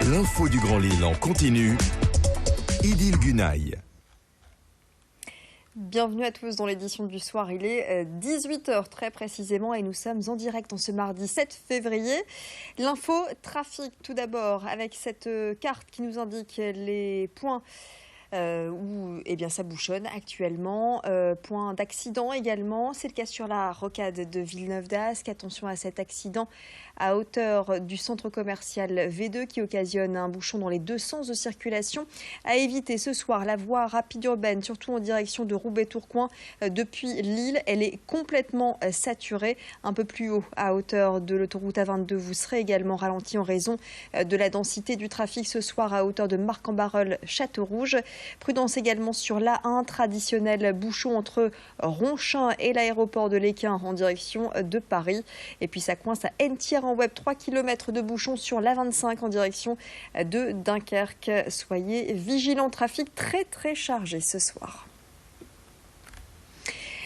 L'info du Grand Lille en continu. Idil Gunaï. Bienvenue à tous dans l'édition du soir, il est 18h très précisément et nous sommes en direct en ce mardi 7 février. L'info trafic tout d'abord avec cette carte qui nous indique les points où ça bouchonne actuellement. Point d'accident également, c'est le cas sur la rocade de Villeneuve d'Ascq. Attention à cet accident à hauteur du centre commercial V2 qui occasionne un bouchon dans les deux sens de circulation. À éviter ce soir la voie rapide urbaine, surtout en direction de Roubaix-Tourcoing depuis Lille. Elle est complètement saturée. Un peu plus haut, à hauteur de l'autoroute A22, vous serez également ralenti en raison de la densité du trafic ce soir à hauteur de Marc-en-Barœul-Châteaurouge. Prudence également sur l'A1, traditionnel bouchon entre Ronchin et l'aéroport de Léquin en direction de Paris. Et puis ça coince à Entière-en-Web, 3 km de bouchon sur l'A25 en direction de Dunkerque. Soyez vigilants, trafic très chargé ce soir.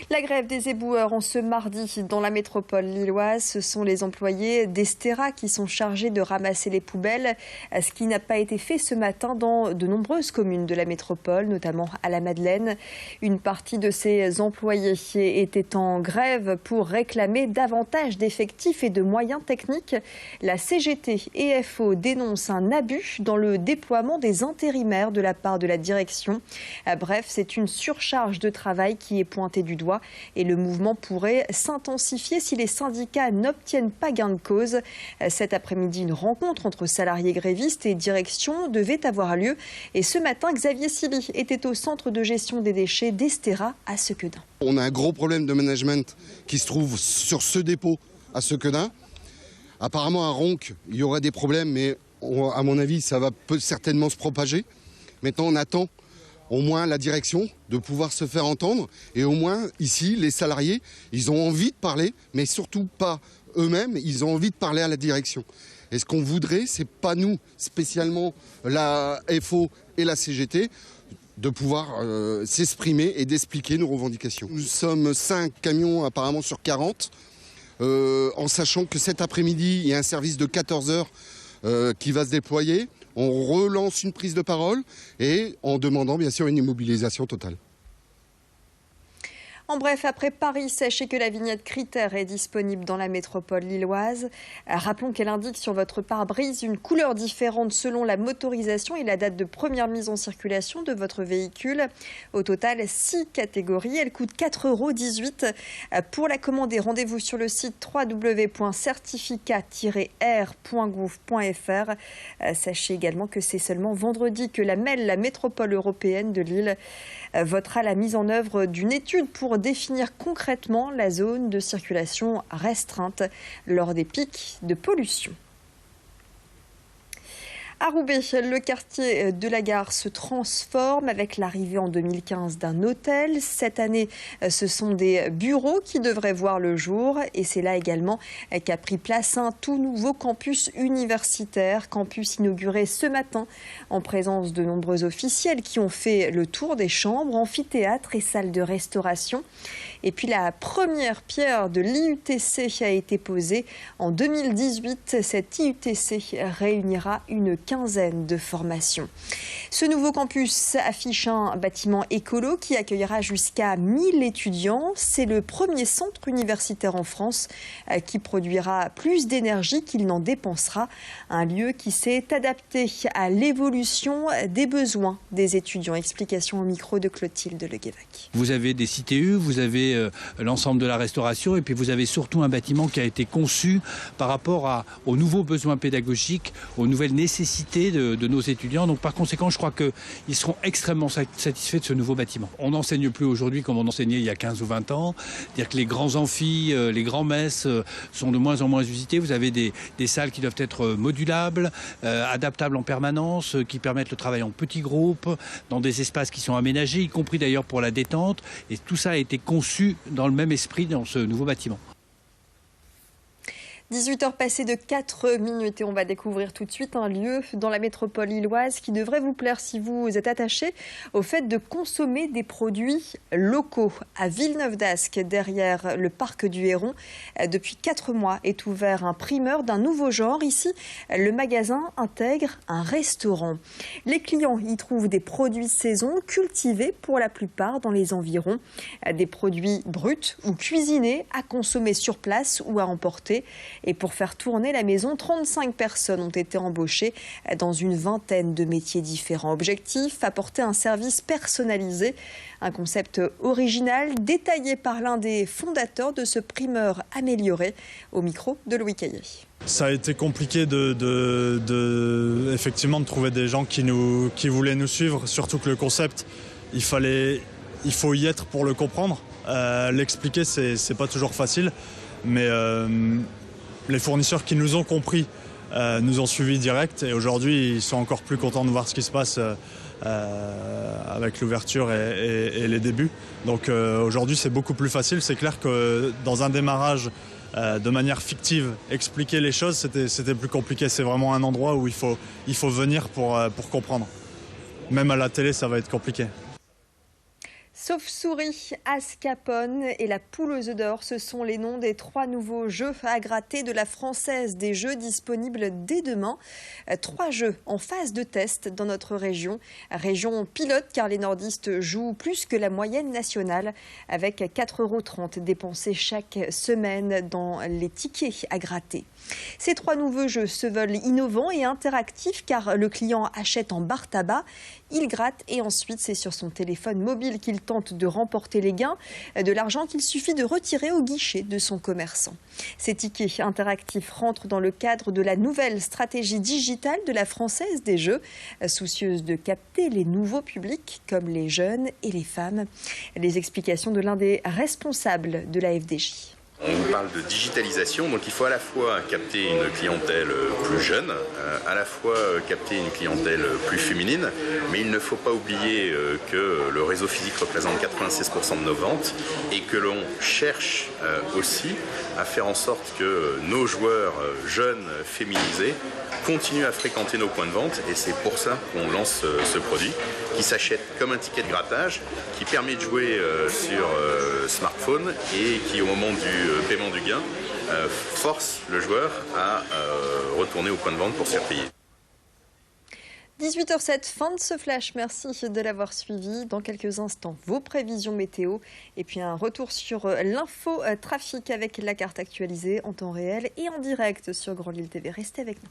La grève des éboueurs en ce mardi dans la métropole lilloise, ce sont les employés d'Estera qui sont chargés de ramasser les poubelles, ce qui n'a pas été fait ce matin dans de nombreuses communes de la métropole, notamment à la Madeleine. Une partie de ces employés était en grève pour réclamer davantage d'effectifs et de moyens techniques. La CGT et FO dénoncent un abus dans le déploiement des intérimaires de la part de la direction. Bref, c'est une surcharge de travail qui est pointée du doigt. Et le mouvement pourrait s'intensifier si les syndicats n'obtiennent pas gain de cause. Cet après-midi, une rencontre entre salariés grévistes et direction devait avoir lieu. Et ce matin, Xavier Silly était au centre de gestion des déchets d'Estera à Sequedin. On a un gros problème de management qui se trouve sur ce dépôt à Sequedin. Apparemment, à Ronc, il y aurait des problèmes, mais à mon avis, ça peut certainement se propager. Maintenant, on attend au moins la direction de pouvoir se faire entendre. Et au moins, ici, les salariés, ils ont envie de parler, mais surtout pas eux-mêmes, ils ont envie de parler à la direction. Et ce qu'on voudrait, c'est pas nous, spécialement la FO et la CGT, de pouvoir s'exprimer et d'expliquer nos revendications. Nous sommes 5 camions apparemment sur 40, en sachant que cet après-midi, il y a un service de 14 heures qui va se déployer. On relance une prise de parole et en demandant bien sûr une immobilisation totale. En bref, après Paris, sachez que la vignette Critère est disponible dans la métropole lilloise. Rappelons qu'elle indique sur votre pare-brise une couleur différente selon la motorisation et la date de première mise en circulation de votre véhicule. Au total, 6 catégories. Elle coûte 4,18 €. Pour la commander, rendez-vous sur le site www.certificat-r.gouv.fr. Sachez également que c'est seulement vendredi que la MEL, la métropole européenne de Lille, votera la mise en œuvre d'une étude pour définir concrètement la zone de circulation restreinte lors des pics de pollution. À Roubaix, le quartier de la Gare se transforme avec l'arrivée en 2015 d'un hôtel. Cette année, ce sont des bureaux qui devraient voir le jour. Et c'est là également qu'a pris place un tout nouveau campus universitaire. Campus inauguré ce matin en présence de nombreux officiels qui ont fait le tour des chambres, amphithéâtres et salles de restauration. Et puis la première pierre de l'IUTC a été posée en 2018. Cette IUTC réunira une quinzaine de formations. Ce nouveau campus affiche un bâtiment écolo qui accueillera jusqu'à 1000 étudiants. C'est le premier centre universitaire en France qui produira plus d'énergie qu'il n'en dépensera. Un lieu qui s'est adapté à l'évolution des besoins des étudiants. Explication au micro de Clotilde Leguévec. Vous avez des CTU, vous avez l'ensemble de la restauration et puis vous avez surtout un bâtiment qui a été conçu par rapport aux nouveaux besoins pédagogiques, aux nouvelles nécessités de nos étudiants. Donc par conséquent, je crois qu'ils seront extrêmement satisfaits de ce nouveau bâtiment. On n'enseigne plus aujourd'hui comme on enseignait il y a 15 ou 20 ans. C'est-à-dire que les grands amphis, les grands messes sont de moins en moins usités. Vous avez des salles qui doivent être modulables, adaptables en permanence, qui permettent le travail en petits groupes, dans des espaces qui sont aménagés, y compris d'ailleurs pour la détente. Et tout ça a été conçu dans le même esprit dans ce nouveau bâtiment. 18h passées de 4 minutes et on va découvrir tout de suite un lieu dans la métropole lilloise qui devrait vous plaire si vous êtes attaché au fait de consommer des produits locaux. À Villeneuve-d'Ascq, derrière le parc du Héron, depuis 4 mois est ouvert un primeur d'un nouveau genre. Ici, le magasin intègre un restaurant. Les clients y trouvent des produits de saison cultivés pour la plupart dans les environs. Des produits bruts ou cuisinés à consommer sur place ou à emporter. Et pour faire tourner la maison, 35 personnes ont été embauchées dans une vingtaine de métiers différents. Objectif, apporter un service personnalisé. Un concept original détaillé par l'un des fondateurs de ce primeur amélioré au micro de Louis Caillé. Ça a été compliqué effectivement de trouver des gens qui voulaient nous suivre, surtout que le concept, il faut y être pour le comprendre. L'expliquer, c'est pas toujours facile, mais les fournisseurs qui nous ont compris nous ont suivis direct et aujourd'hui ils sont encore plus contents de voir ce qui se passe avec l'ouverture et les débuts. Donc aujourd'hui c'est beaucoup plus facile. C'est clair que dans un démarrage de manière fictive, expliquer les choses c'était plus compliqué. C'est vraiment un endroit où il faut venir pour comprendre. Même à la télé ça va être compliqué. Sauve-souris, Ascapone et la poule aux œufs d'or, ce sont les noms des 3 nouveaux jeux à gratter de la Française des Jeux disponibles dès demain. 3 jeux en phase de test dans notre région. Région pilote car les nordistes jouent plus que la moyenne nationale avec 4,30 € dépensés chaque semaine dans les tickets à gratter. Ces 3 nouveaux jeux se veulent innovants et interactifs car le client achète en bar tabac, il gratte et ensuite c'est sur son téléphone mobile qu'il tente de remporter les gains, de l'argent qu'il suffit de retirer au guichet de son commerçant. Ces tickets interactifs rentrent dans le cadre de la nouvelle stratégie digitale de la Française des Jeux, soucieuse de capter les nouveaux publics comme les jeunes et les femmes. Les explications de l'un des responsables de la FDJ. On vous parle de digitalisation, donc il faut à la fois capter une clientèle plus jeune, à la fois capter une clientèle plus féminine, mais il ne faut pas oublier que le réseau physique représente 96% de nos ventes et que l'on cherche aussi à faire en sorte que nos joueurs jeunes féminisés continuent à fréquenter nos points de vente et c'est pour ça qu'on lance ce produit qui s'achète comme un ticket de grattage, qui permet de jouer sur smartphone et qui au moment du paiement du gain force le joueur à retourner au point de vente pour se faire payer. 18h07, fin de ce flash. Merci de l'avoir suivi. Dans quelques instants, vos prévisions météo et puis un retour sur l'info trafic avec la carte actualisée en temps réel et en direct sur Grand Lille TV. Restez avec nous.